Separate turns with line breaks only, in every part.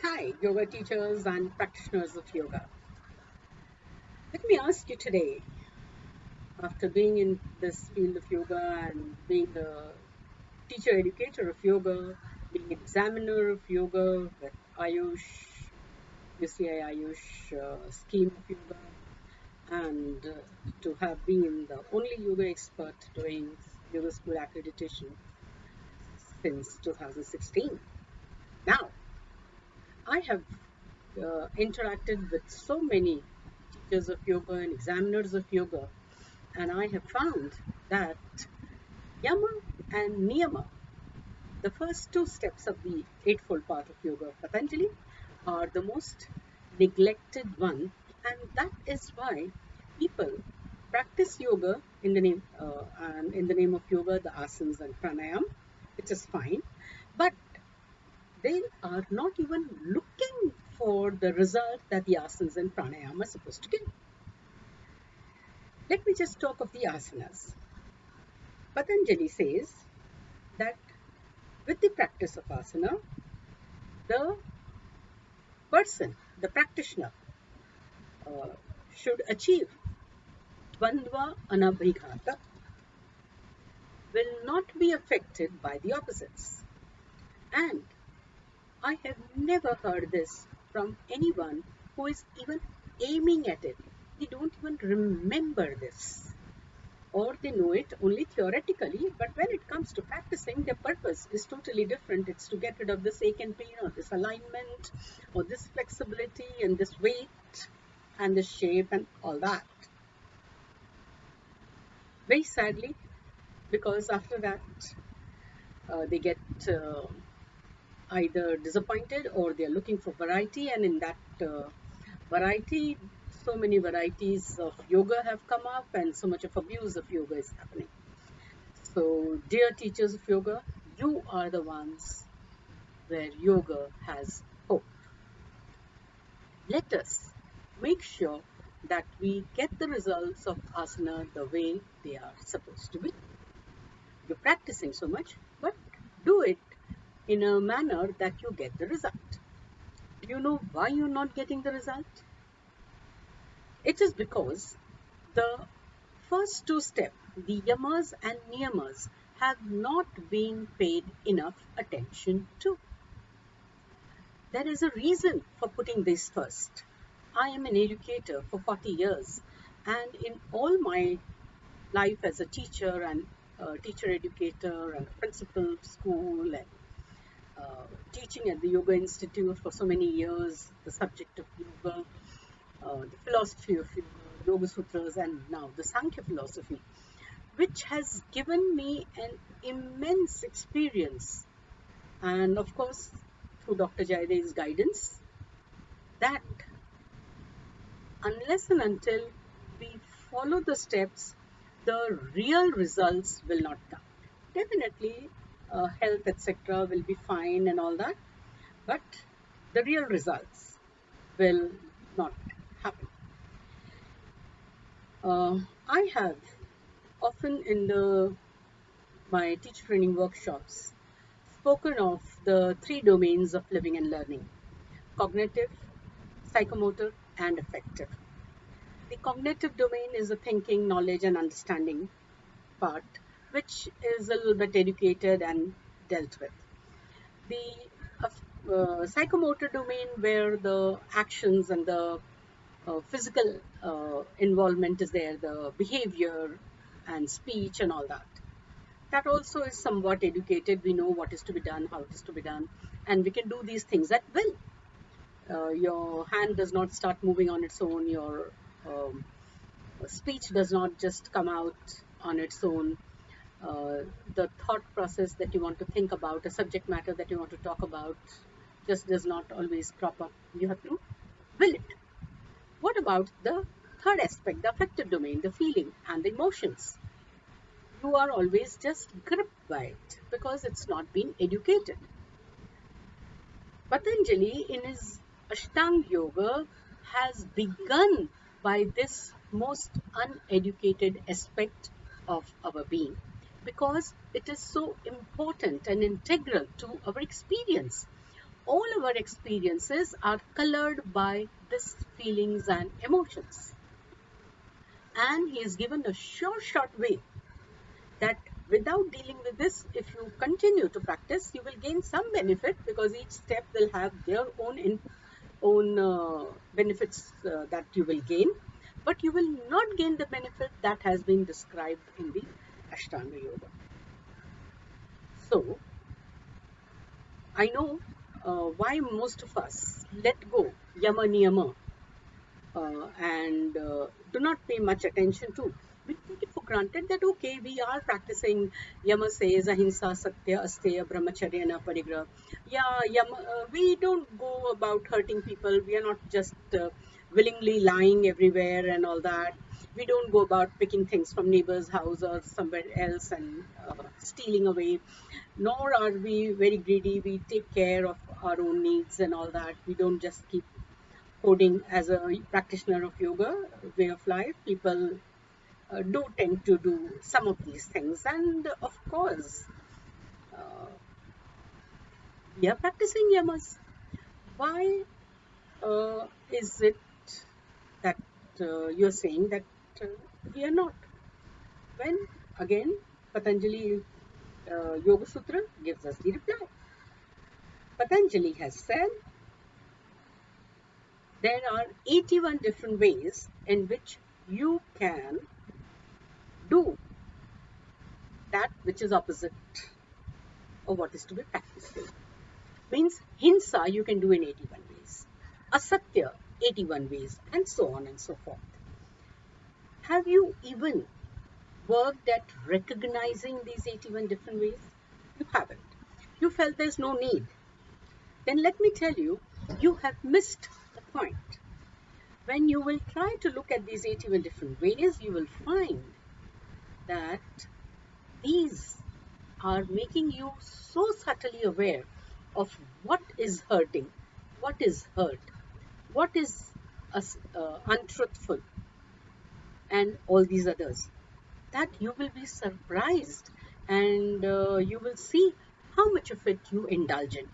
Hi, yoga teachers and practitioners of yoga. Let me ask you today, after being in this field of yoga and being a teacher educator of yoga, being examiner of yoga with Ayush, UCI Ayush scheme of yoga, and to have been the only yoga expert doing yoga school accreditation since 2016. Now, I have interacted with so many teachers of yoga and examiners of yoga, and I have found that Yama and Niyama, the first two steps of the Eightfold Path of Yoga of Patanjali, are the most neglected one, and that is why people practice yoga in the name and in the name of yoga, the asanas and pranayam, which is fine, but they are not even looking for the result that the asanas and pranayama are supposed to give. Let me just talk of the asanas. Patanjali says that with the practice of asana, the person, the practitioner, uh, should achieve dvandva anabhighata, will not be affected by the opposites. And I have never heard this from anyone who is even aiming at it. They don't even remember this. Or they know it only theoretically, but when it comes to practicing, their purpose is totally different. It's to get rid of this ache and pain, or this alignment, or this flexibility, and this weight, and this shape, and all that. Very sadly, because after that, they get either disappointed or they are looking for variety, and in that variety, so many varieties of yoga have come up, and so much of abuse of yoga is happening. So, dear teachers of yoga, you are the ones where yoga has hope. Let us make sure that we get the results of asana the way they are supposed to be. You're practicing so much, but do it in a manner that you get the result. Do you know why you're not getting the result? It is because the first two steps, the yamas and niyamas, have not been paid enough attention to. There is a reason for putting this first. I am an educator for 40 years, and in all my life as a teacher and a teacher educator and a principal of school and teaching at the Yoga Institute for so many years, the subject of yoga, the philosophy of yoga, Yoga Sutras, and now the Sankhya philosophy, which has given me an immense experience. And of course, through Dr. Jayade's guidance, that unless and until we follow the steps, the real results will not come. Definitely, health, etc., will be fine and all that, but the real results will not happen. I have often in my teacher training workshops spoken of the three domains of living and learning: cognitive, psychomotor, and affective. The cognitive domain is the thinking, knowledge, and understanding part, which is a little bit educated and dealt with. The psychomotor domain, where the actions and the physical involvement is there, the behavior and speech and all that. That also is somewhat educated. We know what is to be done, how it is to be done, and we can do these things at will. Your hand does not start moving on its own. Your speech does not just come out on its own. The thought process that you want to think about, a subject matter that you want to talk about, just does not always crop up. You have to will it. What about the third aspect, the affective domain, the feeling and the emotions? You are always just gripped by it because it's not been educated. Patanjali, in his Ashtanga Yoga, has begun by this most uneducated aspect of our being because it is so important and integral to our experience. all our experiences are colored by these feelings and emotions. And he has given a short way that without dealing with this, if you continue to practice, you will gain some benefit, because each step will have their own benefits that you will gain, but you will not gain the benefit that has been described in the Ashtanga Yoga. So, I know why most of us let go Yama Niyama and do not pay much attention to. We take it for granted that, okay, we are practicing. Yama says ahimsa, satya, asteya, brahmacharya, and aparigraha. Yeah, Yama, we don't go about hurting people. We are not just willingly lying everywhere and all that. We don't go about picking things from neighbor's house or somewhere else and stealing away. Nor are we very greedy. We take care of our own needs and all that. We don't just keep coding. As a practitioner of yoga way of life, people do tend to do some of these things, and of course uh, we are practicing yamas. Why is it that you're saying that we are not, when again Patanjali Yoga Sutra gives us the reply. Patanjali has said there are 81 different ways in which you can do that which is opposite of what is to be practiced. Means hinsa you can do in 81 ways, asatya 81 ways, and so on and so forth. Have you even worked at recognizing these 81 different ways? You haven't. You felt there's no need. Then let me tell you, you have missed the point. When you will try to look at these 81 different ways, you will find that these are making you so subtly aware of what is hurting, what is hurt, what is untruthful, and all these others, that you will be surprised, and you will see how much of it you indulge in.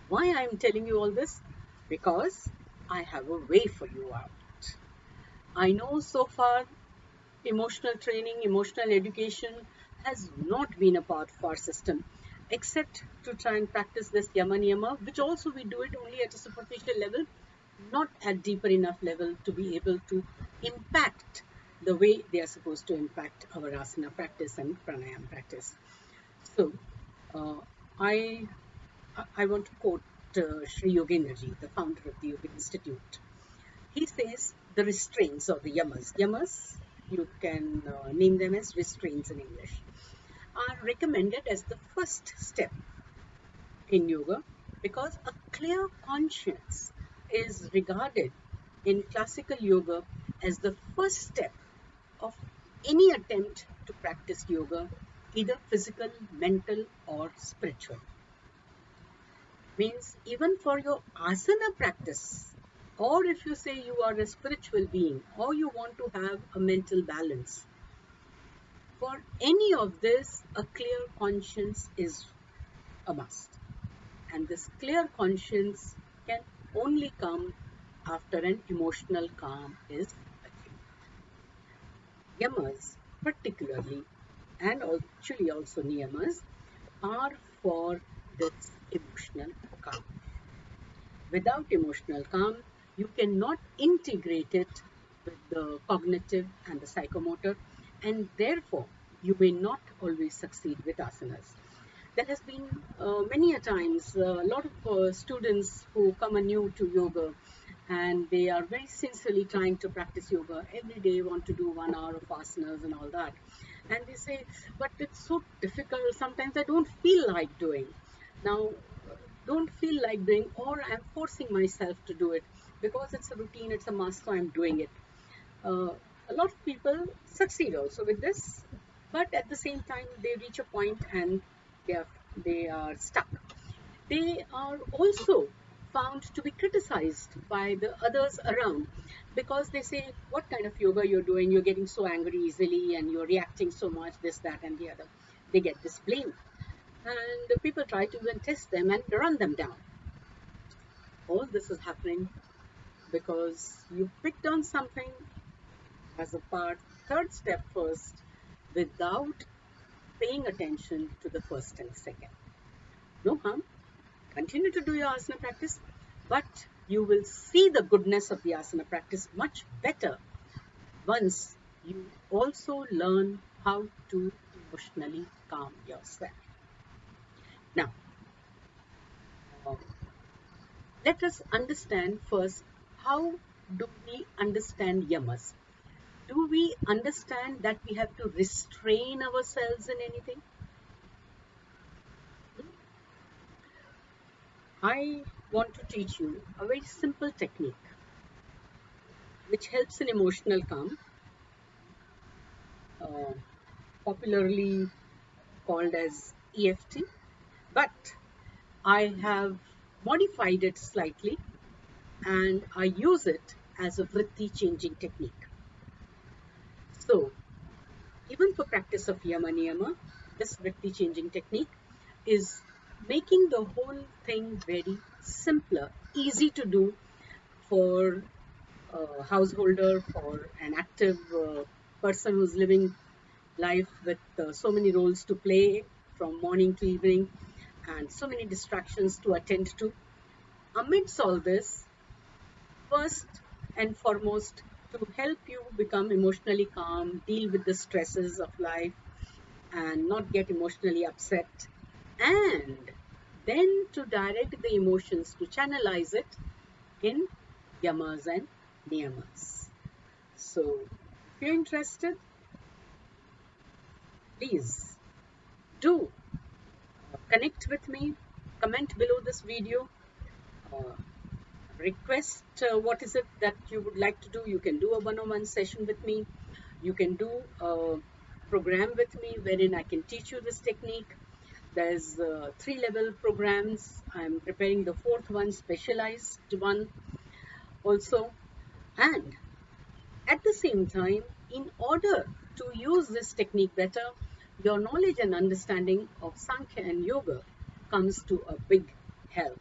Why I am telling you all this? Because I have a way for you out. I know so far emotional training, emotional education has not been a part of our system, except to try and practice this Yama Niyama, which also we do it only at a superficial level, not at deeper enough level to be able to impact the way they are supposed to impact our asana practice and pranayama practice. So, uh, I I want to quote Sri Yogendraji, the founder of the Yoga Institute. He says the restraints or the yamas, you can name them as restraints in English, are recommended as the first step in yoga, because a clear conscience is regarded in classical yoga as the first step of any attempt to practice yoga, either physical, mental, or spiritual. Means even for your asana practice, or if you say you are a spiritual being or you want to have a mental balance, for any of this, a clear conscience is a must. And this clear conscience can only come after an emotional calm is achieved. Yamas, particularly, and actually also niyamas, are for this emotional calm. Without emotional calm, you cannot integrate it with the cognitive and the psychomotor, and therefore you may not always succeed with asanas. There has been many a times a lot of students who come anew to yoga, and they are very sincerely trying to practice yoga every day, want to do 1 hour of asanas and all that, and they say, but it's so difficult, sometimes I don't feel like doing. Now, don't feel like doing, or I'm forcing myself to do it because it's a routine, it's a must, so I'm doing it. uh, a lot of people succeed also with this, but at the same time they reach a point and they are they are stuck. They are also found to be criticized by the others around, because they say, what kind of yoga you're doing, you're getting so angry easily and you're reacting so much, this, that, and the other. They get this blame. and the people try to even test them and run them down. All this is happening because you picked on something as a part, third step first, without paying attention to the first and second. No harm. Continue to do your asana practice, but you will see the goodness of the asana practice much better once you also learn how to emotionally calm yourself. Now, uh, let us understand first, how do we understand yamas? Do we understand that we have to restrain ourselves in anything? I want to teach you a very simple technique which helps in emotional calm, uh, popularly called as EFT, but I have modified it slightly and I use it as a vritti changing technique. So, even for practice of Yama Niyama, this vritti changing technique is making the whole thing very simpler, easy to do for a householder, for an active person who's living life with so many roles to play from morning to evening and so many distractions to attend to. Amidst all this, first and foremost, to help you become emotionally calm, deal with the stresses of life, and not get emotionally upset, and then to direct the emotions to channelize it in yamas and niyamas. So, if you're interested, please do connect with me, comment below this video, uh, request what is it that you would like to do. You can do a one-on-one session with me. You can do a program with me wherein I can teach you this technique. There's 3-level programs. I'm preparing the 4th one, specialized one also. And at the same time, in order to use this technique better, your knowledge and understanding of Sankhya and Yoga comes to a big help.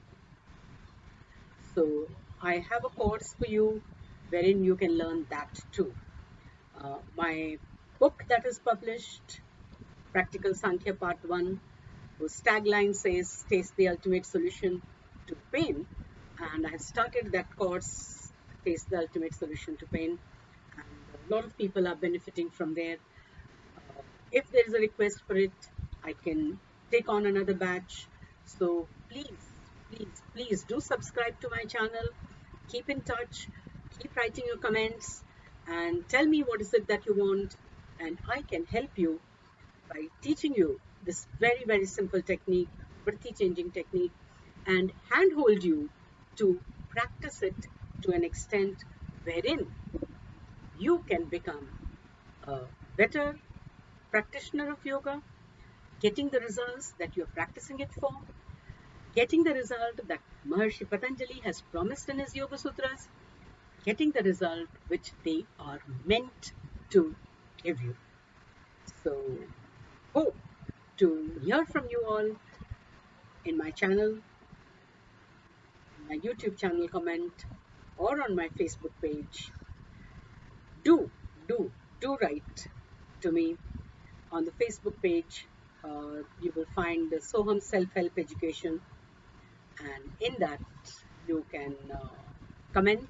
So I have a course for you wherein you can learn that too. My book that is published, Practical Sankhya Part 1, whose tagline says, Taste the Ultimate Solution to Pain. And I have started that course, Taste the Ultimate Solution to Pain. And a lot of people are benefiting from there. If there is a request for it, I can take on another batch. So please do subscribe to my channel. Keep in touch. Keep writing your comments and tell me what is it that you want. And I can help you by teaching you this very simple technique, vritti changing technique, and handhold you to practice it to an extent wherein you can become a better practitioner of yoga, getting the results that you're practicing it for, getting the result that Maharishi Patanjali has promised in his Yoga Sutras, getting the result which they are meant to give you. So, hope to hear from you all in my channel, in my YouTube channel comment, or on my Facebook page. Do, do write to me on the Facebook page. You will find the Soham Self-Help Education, and in that you can comment